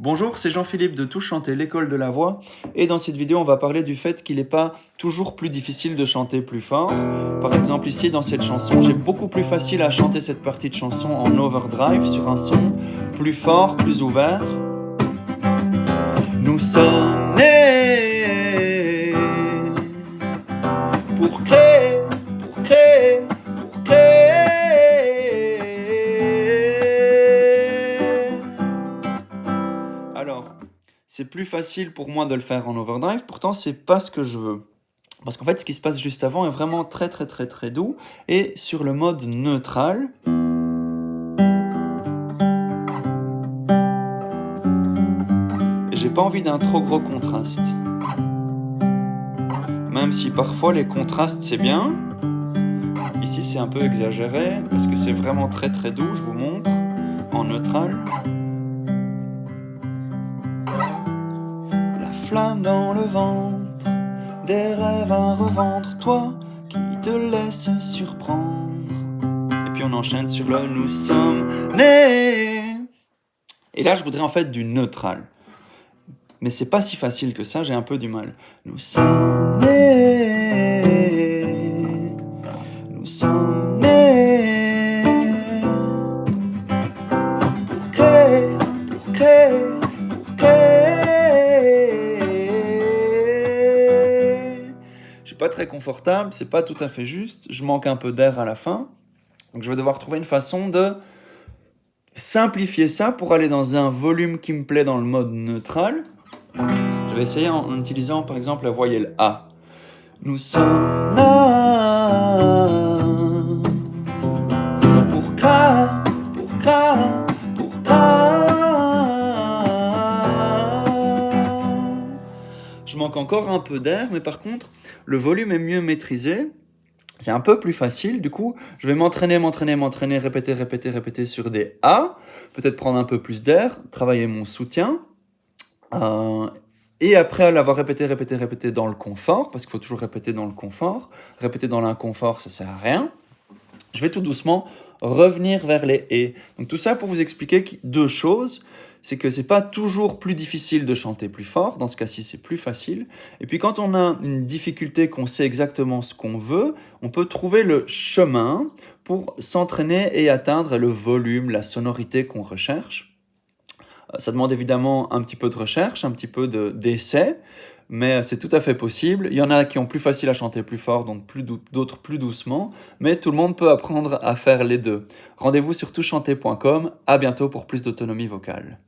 Bonjour, c'est Jean-Philippe de Tout Chanter, l'école de la voix. Et dans cette vidéo, on va parler du fait qu'il n'est pas toujours plus difficile de chanter plus fort. Par exemple, ici, dans cette chanson, j'ai beaucoup plus facile à chanter cette partie de chanson en overdrive sur un son plus fort, plus ouvert. Nous sommes nés pour créer, pour créer, pour créer. Alors, c'est plus facile pour moi de le faire en overdrive, pourtant c'est pas ce que je veux. Parce qu'en fait, ce qui se passe juste avant est vraiment très doux. Et sur le mode neutral, j'ai pas envie d'un trop gros contraste. Même si parfois les contrastes c'est bien, ici c'est un peu exagéré, parce que c'est vraiment très doux, je vous montre, en neutral. La flamme dans le ventre, des rêves à revendre, toi qui te laisses surprendre. Et puis on enchaîne sur le nous sommes nés. Et là je voudrais en fait du neutral. Mais c'est pas si facile que ça, j'ai un peu du mal. Nous sommes nés. Nous sommes nés. Pour créer, pour créer, pour créer. Je suis pas très confortable, c'est pas tout à fait juste. Je manque un peu d'air à la fin. Donc je vais devoir trouver une façon de simplifier ça pour aller dans un volume qui me plaît dans le mode neutral. Je vais essayer en utilisant par exemple la voyelle A. Nous sommes là pour cra, pour cra, pour cra. Je manque encore un peu d'air, mais par contre, le volume est mieux maîtrisé. C'est un peu plus facile, du coup, je vais m'entraîner, répéter sur des A, peut-être prendre un peu plus d'air, travailler mon soutien, et après l'avoir répété dans le confort, parce qu'il faut toujours répéter dans le confort, répéter dans l'inconfort, ça sert à rien, je vais tout doucement revenir vers les et. Donc tout ça pour vous expliquer deux choses. C'est que c'est pas toujours plus difficile de chanter plus fort, dans ce cas-ci c'est plus facile. Et puis quand on a une difficulté, qu'on sait exactement ce qu'on veut, on peut trouver le chemin pour s'entraîner et atteindre le volume, la sonorité qu'on recherche. Ça demande évidemment un petit peu de recherche, un petit peu d'essai, mais c'est tout à fait possible. Il y en a qui ont plus facile à chanter plus fort, d'autres plus doucement, mais tout le monde peut apprendre à faire les deux. Rendez-vous sur toutchanter.com, à bientôt pour plus d'autonomie vocale.